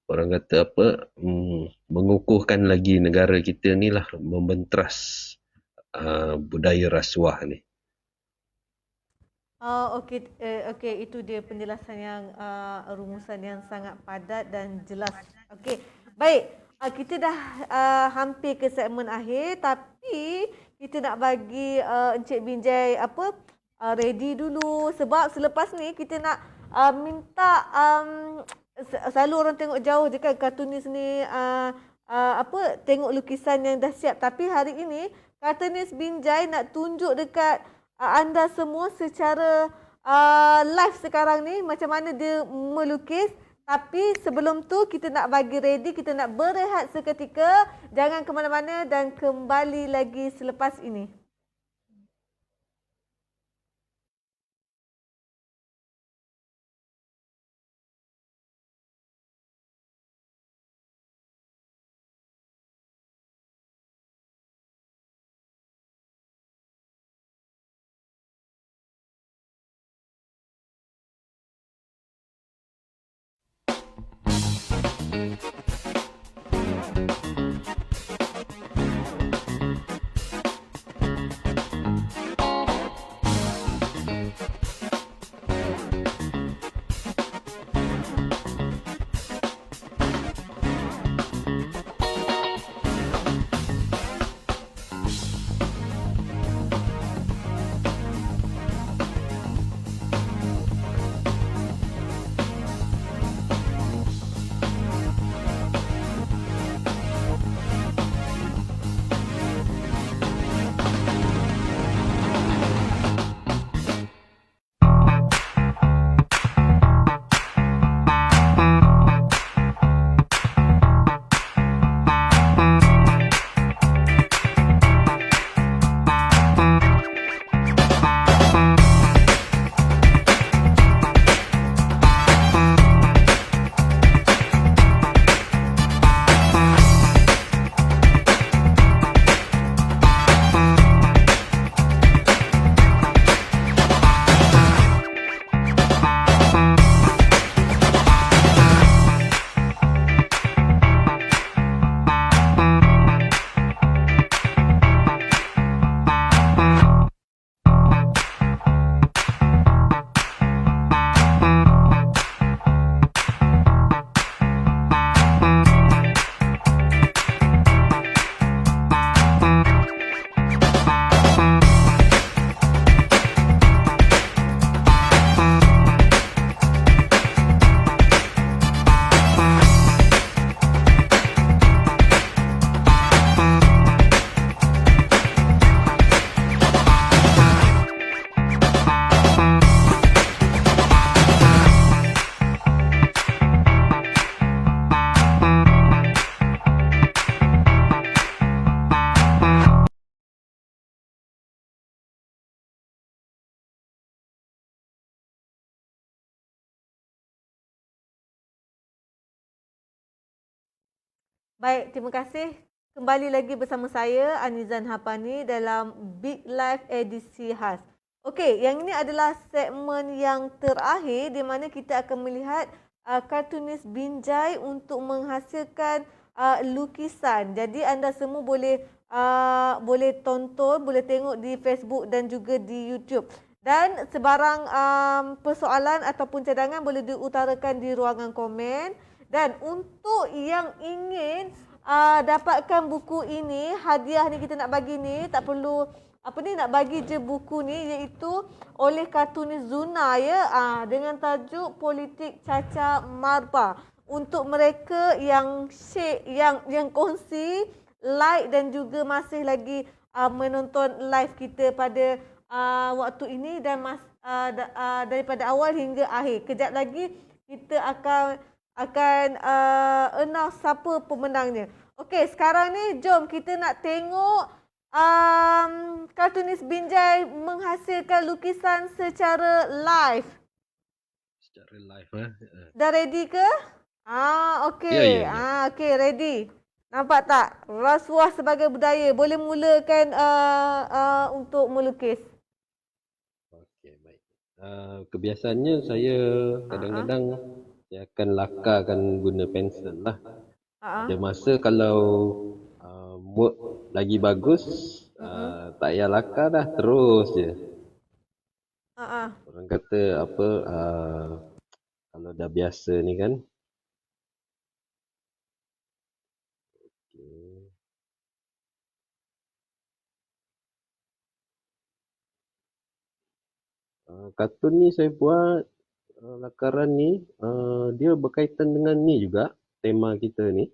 orang kata apa, mengukuhkan lagi negara kita ni lah, membenteras budaya rasuah ni. Okey, itu dia penjelasan yang rumusan yang sangat padat dan jelas. Okey, baik. Kita dah hampir ke segmen akhir, tapi kita nak bagi Encik Binjai ready dulu, sebab selepas ni kita nak minta selalu orang tengok jauh je kan kartunis ni tengok lukisan yang dah siap, tapi hari ini kartunis Binjai nak tunjuk dekat anda semua secara live sekarang ni macam mana dia melukis. Tapi sebelum tu kita nak bagi ready, kita nak berehat seketika. Jangan ke mana-mana dan kembali lagi selepas ini. Baik, terima kasih. Kembali lagi bersama saya, Anizan Hapani dalam Big Life edisi khas. Okey, yang ini adalah segmen yang terakhir di mana kita akan melihat kartunis Binjai untuk menghasilkan lukisan. Jadi anda semua boleh tonton, boleh tengok di Facebook dan juga di YouTube. Dan sebarang persoalan ataupun cadangan boleh diutarakan di ruangan komen. Dan untuk yang ingin dapatkan buku ini, hadiah ni kita nak bagi ni, tak perlu nak bagi je buku ni, iaitu oleh kartunis Zuna ya, dengan tajuk Politik Caca Marpa. Untuk mereka yang share, yang kongsi, like dan juga masih lagi menonton live kita pada waktu ini dan daripada awal hingga akhir. Kejap lagi kita akan announce siapa pemenangnya. Okey, sekarang ni jom kita nak tengok kartunis Binjai menghasilkan lukisan secara live. Secara live Dah ready ke? Ya, okey. ya, ya. Okey, ready. Nampak tak? Rasuah sebagai budaya. Boleh mulakan untuk melukis. Okey, baik. Kebiasaannya saya kadang-kadang saya akan lakarkan guna pensel lah. Ada masa kalau mood lagi bagus, tak payah lakar dah, terus je. Orang kata apa, kalau dah biasa ni kan. Okay. Kartun ni saya buat lakaran ni, dia berkaitan dengan ni juga, tema kita ni.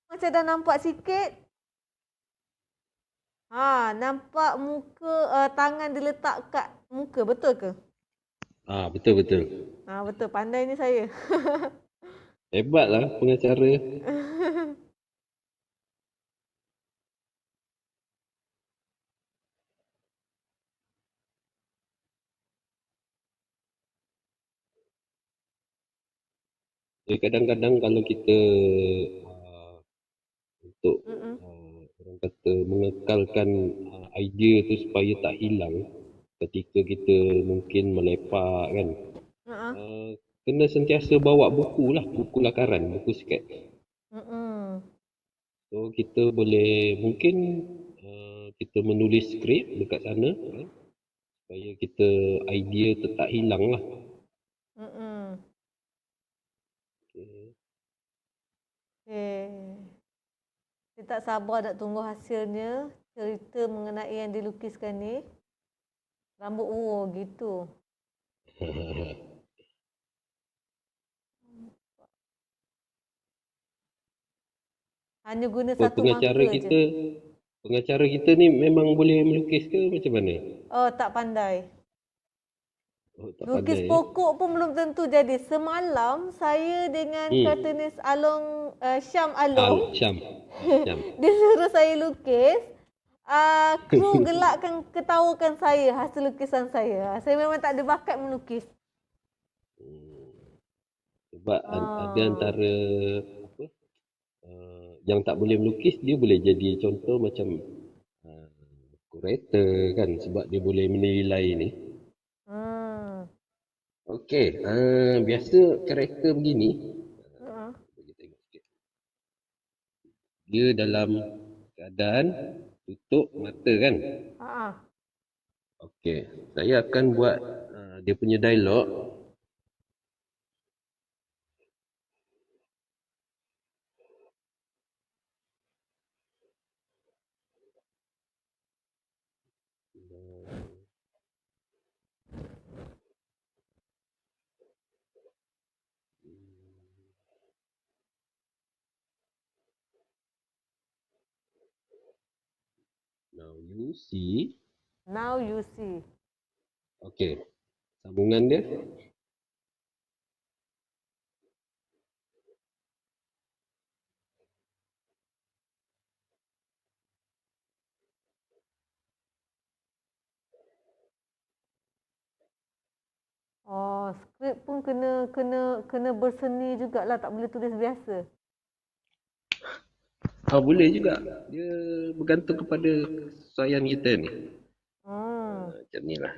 Macam dah nampak sikit. Nampak muka, tangan diletak kat muka, betul ke? Betul-betul. Betul, pandai ni saya. Hebatlah pengacara. Kadang-kadang kalau kita untuk orang kata mengekalkan idea tu supaya tak hilang ketika kita mungkin melepak kan, kena sentiasa bawa buku lah, buku lakaran, buku sketch. So kita boleh mungkin kita menulis skrip dekat sana kan, supaya kita idea tu tak hilang lah. Saya tak sabar nak tunggu hasilnya. Cerita mengenai yang dilukiskan ni. Rambut gitu. Hanya guna satu masa je. Pengacara kita ni memang boleh melukis ke macam mana? Tak pandai. Tak Lukis pandai, pokok pun belum tentu jadi. Semalam saya dengan kartunis Syam Along. Syam. Dia suruh saya lukis. Kru gelakkan ketawakan saya hasil lukisan saya. Saya memang tak ada bakat melukis. Sebab ada antara apa, yang tak boleh melukis dia boleh jadi contoh macam kurator kan, sebab dia boleh menilai ni. Okey, biasa karakter begini. Bagi tengok sikit. Dia dalam keadaan tutup mata kan. Okey, saya akan buat dia punya dialog. Now you see. Okey. Sambungan dia. skrip pun kena berseni jugalah, tak boleh tulis biasa. Boleh juga. Dia bergantung kepada kesesuaian kita ni. Macam ni lah.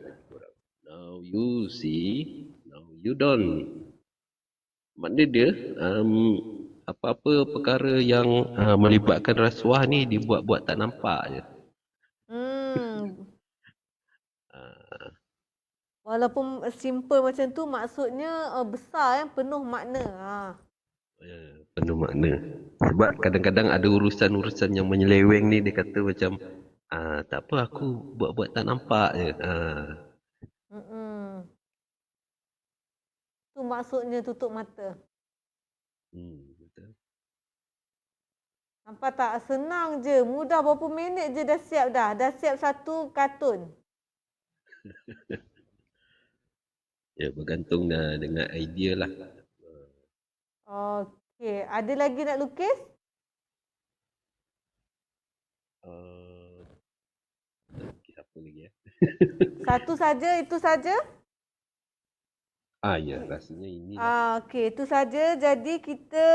Now you see, now you don't. Maknanya dia, apa-apa perkara yang melibatkan rasuah ni dibuat-buat tak nampak je. Walaupun simple macam tu, maksudnya besar, penuh makna. Penuh makna. Sebab kadang-kadang ada urusan-urusan yang menyeleweng ni, dia kata macam, tak apa, aku buat-buat tak nampak je. Tu maksudnya tutup mata. Betul. Nampak tak? Senang je. Mudah, berapa minit je dah siap dah. Dah siap satu kartun. Ya, bergantung dengan idea lah. Okey. Ada lagi nak lukis? Lukis apa lagi ya? Satu saja, itu saja? Ya, rasanya ini. Okey, itu saja. Jadi kita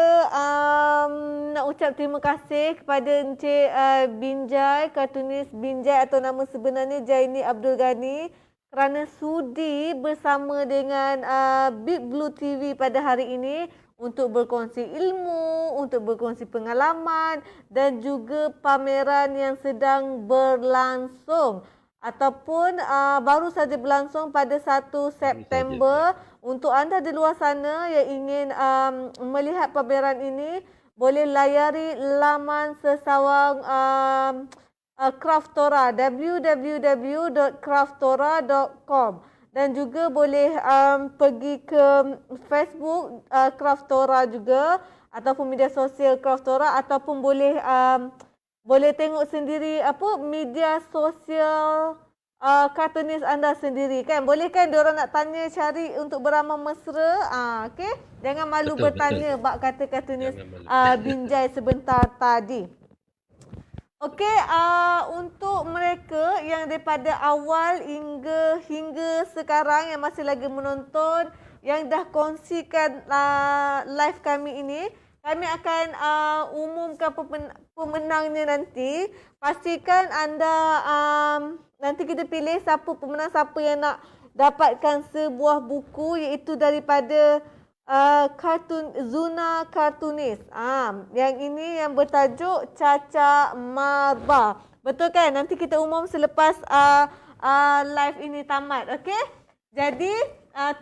nak ucap terima kasih kepada Encik Binjai, kartunis Binjai atau nama sebenarnya Jaini Abdul Ghani, kerana sudi bersama dengan Big Blue TV pada hari ini untuk berkongsi ilmu, untuk berkongsi pengalaman dan juga pameran yang sedang berlangsung ataupun baru saja berlangsung pada 1 September. Untuk anda di luar sana yang ingin melihat pameran ini, boleh layari laman sesawang Kraftora, www.kraftora.com, dan juga boleh pergi ke Facebook Kraftora juga ataupun media sosial Kraftora, ataupun boleh tengok sendiri media sosial kartunis anda sendiri kan. Boleh kan diorang nak tanya, cari untuk beramal mesra. Okey. Jangan malu bertanya bab kata kartunis Binjai sebentar tadi. Okey, untuk mereka yang daripada awal hingga sekarang yang masih lagi menonton, yang dah kongsikan live kami ini, kami akan umumkan pemenangnya nanti. Pastikan anda nanti kita pilih siapa pemenang, siapa yang nak dapatkan sebuah buku, iaitu daripada Zuna Kartunis. Yang ini yang bertajuk Caca Marba. Betul kan? Nanti kita umum selepas live ini tamat. Okey? Jadi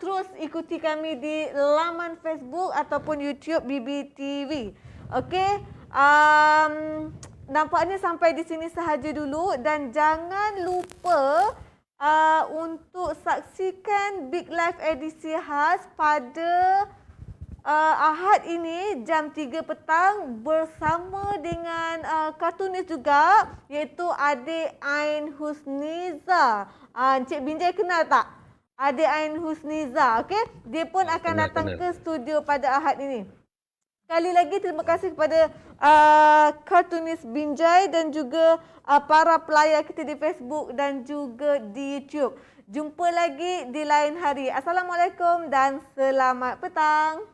terus ikuti kami di laman Facebook ataupun YouTube BBTV. Okey? Nampaknya sampai di sini sahaja dulu, dan jangan lupa untuk saksikan Big Live edisi khas pada Ahad ini jam 3 petang bersama dengan kartunis juga, iaitu adik Ain Husniza. Encik Binjai kenal tak? Adik Ain Husniza, okey? Dia pun akan datang ke studio pada Ahad ini. Sekali lagi terima kasih kepada kartunis Binjai dan juga para pelayar kita di Facebook dan juga di YouTube. Jumpa lagi di lain hari. Assalamualaikum dan selamat petang.